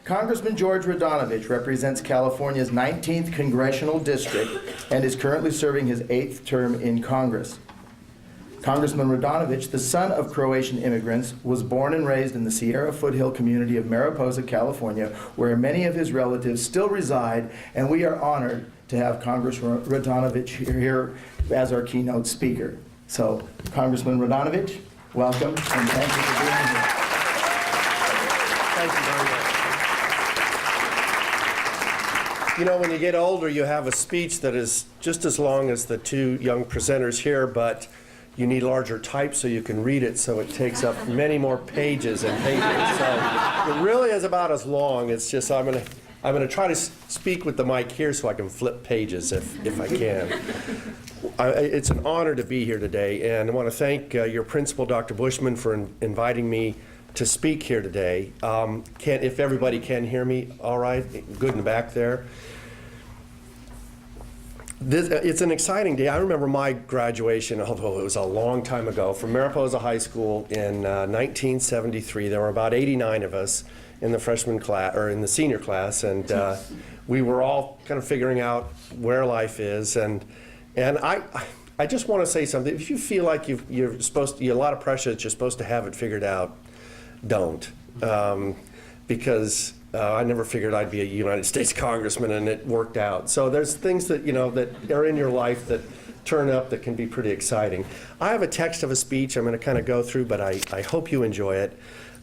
Congressman George Radanovich represents California's 19th Congressional District and is currently serving his 8th term in Congress. Congressman Radanovich, the son of Croatian immigrants, was born and raised in the Sierra foothill community of Mariposa, California, where many of his relatives still reside, and we are honored to have Congressman Radanovich here as our keynote speaker. So, Congressman Radanovich, welcome, and thank you for being here. Thank you very much. You know, when you get older, you have a speech that is just as long as the two young presenters here, but you need larger type so you can read it, so it takes up many more pages and pages. So it really is about as long. It's just I'm gonna try to speak with the mic here so I can flip pages if I can. It's an honor to be here today, and I want to thank your principal, Dr. Bushman, for inviting me to speak here today. If everybody can hear me, all right, good in the back there. It's an exciting day. I remember my graduation, although it was a long time ago, from Mariposa High School in 1973. There were about 89 of us in the freshman class, or in the senior class, and we were all kind of figuring out where life is. And I just want to say something. If you feel like you're supposed to, you have a lot of pressure that you're supposed to have it figured out, don't, because I never figured I'd be a United States congressman, and it worked out. So there's things that, you know, that are in your life that turn up that can be pretty exciting. I have a text of a speech I'm going to kind of go through, but I hope you enjoy it.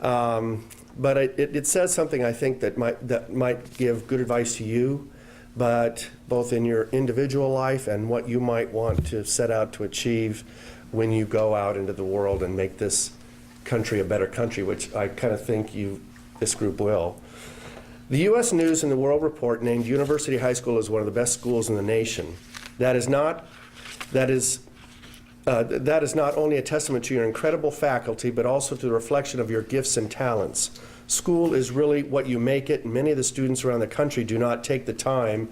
But it says something I think that might give good advice to you, but both in your individual life and what you might want to set out to achieve when you go out into the world and make this country a better country, which I kind of think this group will. The U.S. News and the World Report named University High School as one of the best schools in the nation. That is not only a testament to your incredible faculty, but also to the reflection of your gifts and talents. School is really what you make it, and many of the students around the country do not take the time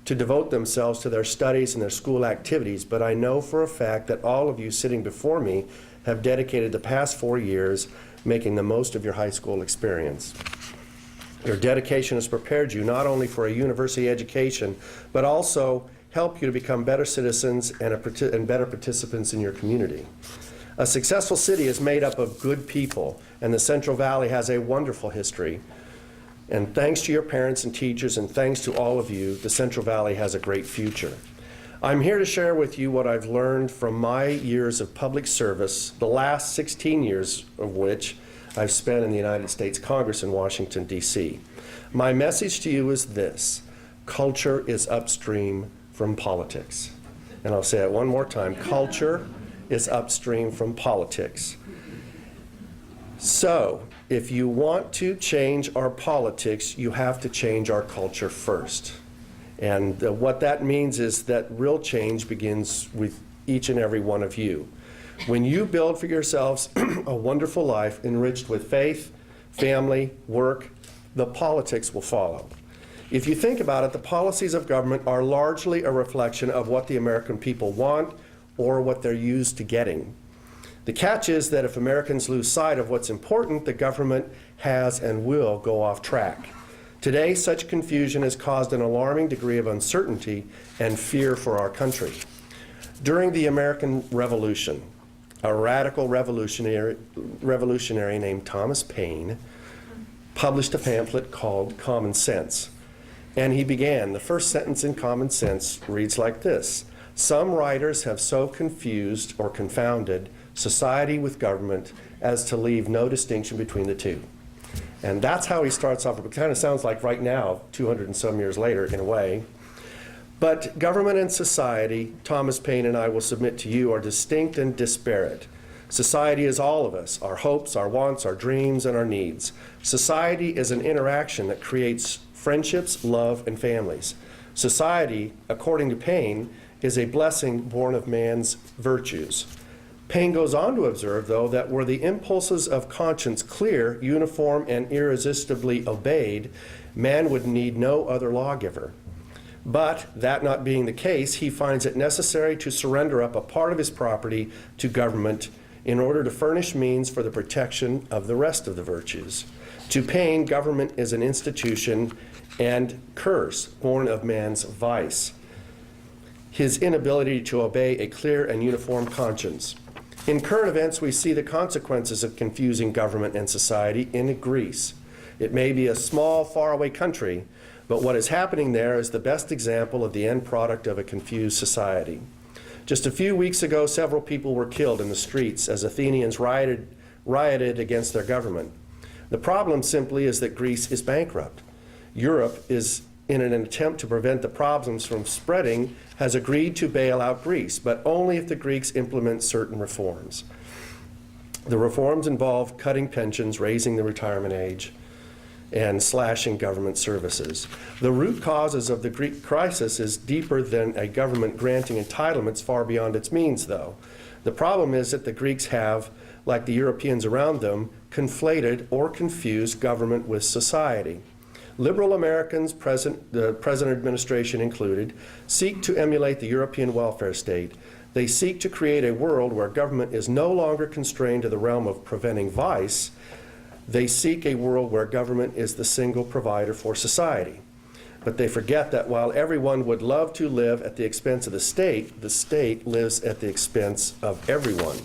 to devote themselves to their studies and their school activities, but I know for a fact that all of you sitting before me have dedicated the past 4 years making the most of your high school experience. Your dedication has prepared you not only for a university education, but also help you to become better citizens and better participants in your community. A successful city is made up of good people, and the Central Valley has a wonderful history. And thanks to your parents and teachers, and thanks to all of you, the Central Valley has a great future. I'm here to share with you what I've learned from my years of public service, the last 16 years of which I've spent in the United States Congress in Washington, D.C. My message to you is this: culture is upstream from politics. And I'll say it one more time: culture is upstream from politics. So, if you want to change our politics, you have to change our culture first. And what that means is that real change begins with each and every one of you. When you build for yourselves a wonderful life enriched with faith, family, work, the politics will follow. If you think about it, the policies of government are largely a reflection of what the American people want or what they're used to getting. The catch is that if Americans lose sight of what's important, the government has and will go off track. Today, such confusion has caused an alarming degree of uncertainty and fear for our country. During the American Revolution, a radical revolutionary named Thomas Paine published a pamphlet called Common Sense. And he began, the first sentence in Common Sense reads like this: "Some writers have so confused or confounded society with government as to leave no distinction between the two." And that's how he starts off. It kind of sounds like right now, 200 and some years later, in a way. But government and society, Thomas Paine and I will submit to you, are distinct and disparate. Society is all of us, our hopes, our wants, our dreams, and our needs. Society is an interaction that creates friendships, love, and families. Society, according to Paine, is a blessing born of man's virtues. Paine goes on to observe, though, that were the impulses of conscience clear, uniform, and irresistibly obeyed, man would need no other lawgiver. But that not being the case, he finds it necessary to surrender up a part of his property to government in order to furnish means for the protection of the rest of the virtues. To Paine, government is an institution and curse born of man's vice, his inability to obey a clear and uniform conscience. In current events, we see the consequences of confusing government and society in Greece. It may be a small, faraway country, but what is happening there is the best example of the end product of a confused society. Just a few weeks ago, several people were killed in the streets as Athenians rioted against their government. The problem simply is that Greece is bankrupt. Europe is, in an attempt to prevent the problems from spreading, has agreed to bail out Greece, but only if the Greeks implement certain reforms. The reforms involve cutting pensions, raising the retirement age, and slashing government services. The root causes of the Greek crisis is deeper than a government granting entitlements far beyond its means, though. The problem is that the Greeks have, like the Europeans around them, conflated or confused government with society. Liberal Americans, the present administration included, seek to emulate the European welfare state. They seek to create a world where government is no longer constrained to the realm of preventing vice. They seek a world where government is the single provider for society. But they forget that while everyone would love to live at the expense of the state lives at the expense of everyone.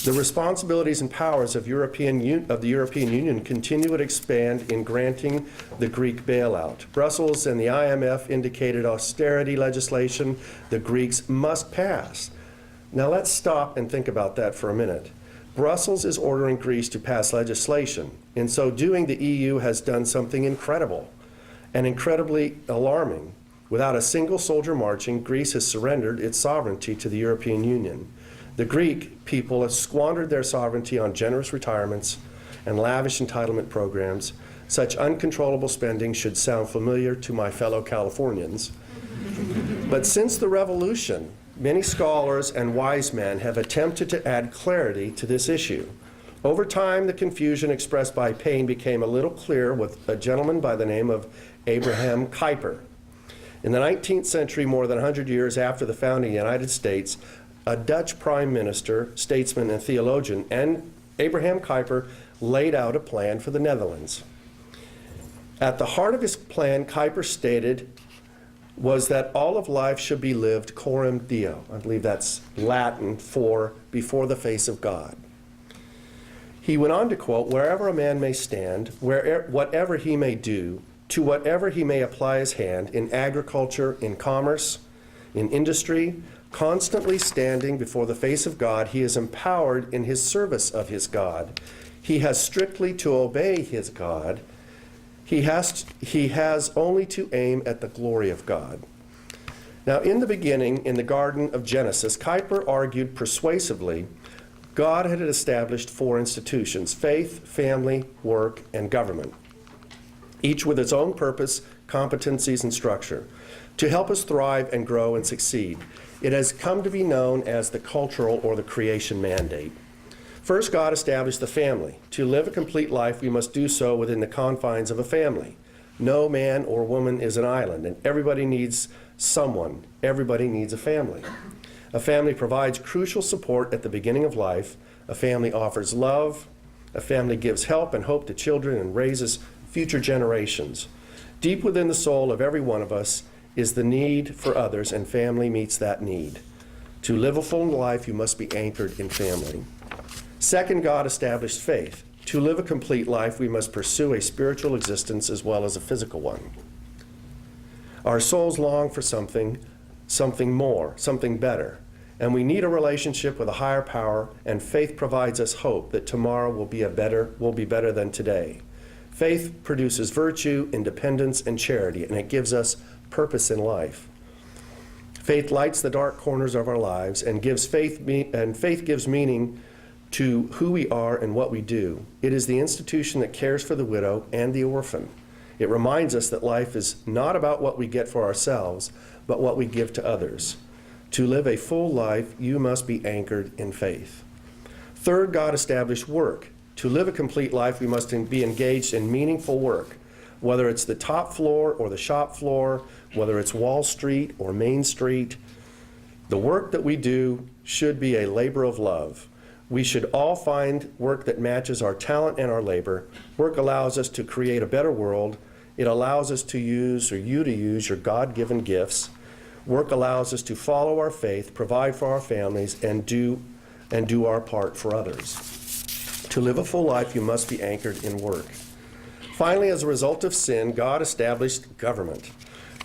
The responsibilities and powers of the European Union continue to expand in granting the Greek bailout. Brussels and the IMF indicated austerity legislation the Greeks must pass. Now let's stop and think about that for a minute. Brussels is ordering Greece to pass legislation. In so doing, the EU has done something incredible and incredibly alarming. Without a single soldier marching, Greece has surrendered its sovereignty to the European Union. The Greek people have squandered their sovereignty on generous retirements and lavish entitlement programs. Such uncontrollable spending should sound familiar to my fellow Californians. But since the revolution, many scholars and wise men have attempted to add clarity to this issue. Over time, the confusion expressed by Paine became a little clearer with a gentleman by the name of Abraham Kuyper. In the 19th century, more than 100 years after the founding of the United States, a Dutch prime minister, statesman, and theologian, and Abraham Kuyper laid out a plan for the Netherlands. At the heart of his plan, Kuyper stated, was that all of life should be lived coram Deo. I believe that's Latin for before the face of God. He went on to quote, wherever a man may stand, whatever he may do, to whatever he may apply his hand, in agriculture, in commerce, in industry, constantly standing before the face of God, he is empowered in his service of his God. He has strictly to obey his God. He has only to aim at the glory of God. Now, in the beginning, in the Garden of Genesis, Kuyper argued persuasively God had established 4 institutions: faith, family, work, and government, each with its own purpose, competencies, and structure, to help us thrive and grow and succeed. It has come to be known as the cultural or the creation mandate. First, God established the family. To live a complete life, we must do so within the confines of a family. No man or woman is an island, and everybody needs someone. Everybody needs a family. A family provides crucial support at the beginning of life. A family offers love. A family gives help and hope to children and raises future generations. Deep within the soul of every one of us is the need for others, and family meets that need. To live a full life, you must be anchored in family. Second, God established faith. To live a complete life, we must pursue a spiritual existence as well as a physical one. Our souls long for something more, something better, and we need a relationship with a higher power, and faith provides us hope that tomorrow will be better than today. Faith produces virtue, independence, and charity, and it gives us purpose in life. Faith lights the dark corners of our lives and faith gives meaning to who we are and what we do. It is the institution that cares for the widow and the orphan. It reminds us that life is not about what we get for ourselves, but what we give to others. To live a full life, you must be anchored in faith. Third, God established work. To live a complete life, we must be engaged in meaningful work, whether it's the top floor or the shop floor, whether it's Wall Street or Main Street. The work that we do should be a labor of love. We should all find work that matches our talent and our labor. Work allows us to create a better world. It allows us to use, or you to use, your God-given gifts. Work allows us to follow our faith, provide for our families, and do our part for others. To live a full life, you must be anchored in work. Finally, as a result of sin, God established government.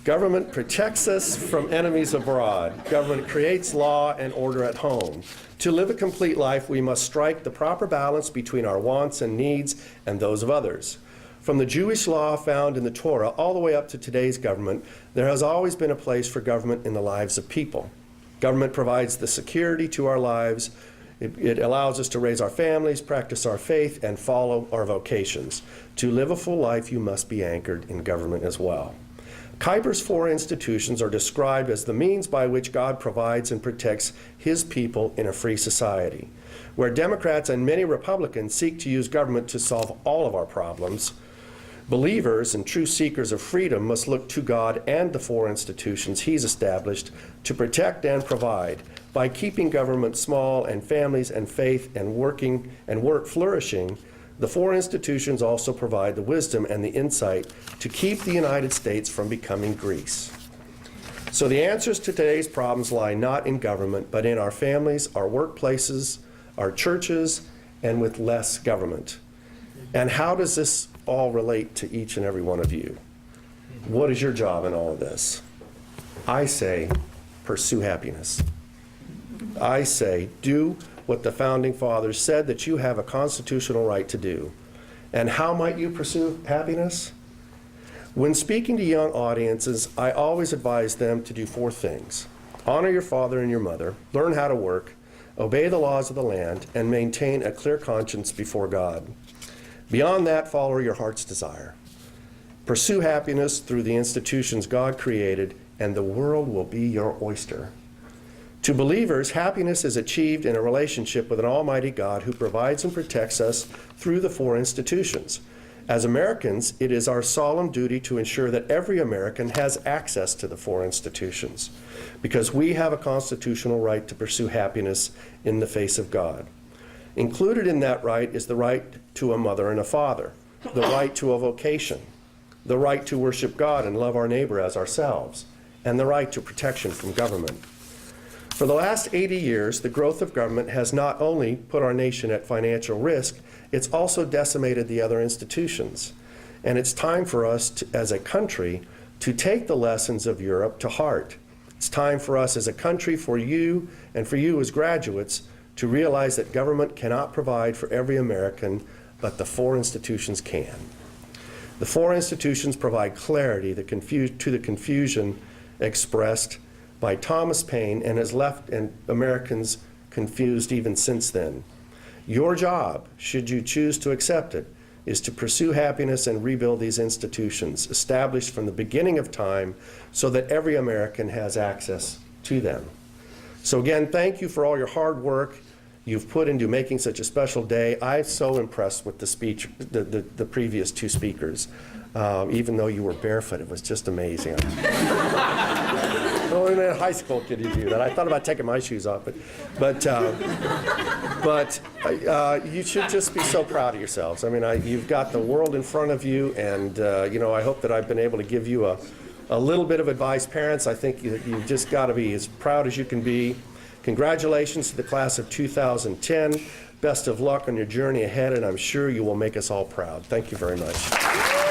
Government protects us from enemies abroad. Government creates law and order at home. To live a complete life, we must strike the proper balance between our wants and needs and those of others. From the Jewish law found in the Torah all the way up to today's government, there has always been a place for government in the lives of people. Government provides the security to our lives. It allows us to raise our families, practice our faith, and follow our vocations. To live a full life, you must be anchored in government as well. Kuyper's four institutions are described as the means by which God provides and protects his people in a free society. Where Democrats and many Republicans seek to use government to solve all of our problems, believers and true seekers of freedom must look to God and the four institutions he's established to protect and provide. By keeping government small and families and faith and work flourishing, the four institutions also provide the wisdom and the insight to keep the United States from becoming Greece. So the answers to today's problems lie not in government, but in our families, our workplaces, our churches, and with less government. And how does this all relate to each and every one of you? What is your job in all of this? I say, pursue happiness. I say, do what the Founding Fathers said that you have a constitutional right to do. And how might you pursue happiness? When speaking to young audiences, I always advise them to do four things. Honor your father and your mother, learn how to work, obey the laws of the land, and maintain a clear conscience before God. Beyond that, follow your heart's desire. Pursue happiness through the institutions God created, and the world will be your oyster. To believers, happiness is achieved in a relationship with an almighty God who provides and protects us through the four institutions. As Americans, it is our solemn duty to ensure that every American has access to the four institutions, because we have a constitutional right to pursue happiness in the face of God. Included in that right is the right to a mother and a father, the right to a vocation, the right to worship God and love our neighbor as ourselves, and the right to protection from government. For the last 80 years, the growth of government has not only put our nation at financial risk, it's also decimated the other institutions. And it's time for us, as a country, to take the lessons of Europe to heart. It's time for us as a country, for you and for you as graduates, to realize that government cannot provide for every American, but the four institutions can. The four institutions provide clarity to the confusion expressed by Thomas Paine and has left Americans confused even since then. Your job, should you choose to accept it, is to pursue happiness and rebuild these institutions established from the beginning of time so that every American has access to them. So again, thank you for all your hard work you've put into making such a special day. I'm so impressed with the speech, the previous two speakers. Even though you were barefoot, it was just amazing. Only in high school could you do that. I thought about taking my shoes off, but you should just be so proud of yourselves. I mean, you've got the world in front of you, and I hope that I've been able to give you a little bit of advice. Parents, I think you've just got to be as proud as you can be. Congratulations to the class of 2010. Best of luck on your journey ahead, and I'm sure you will make us all proud. Thank you very much.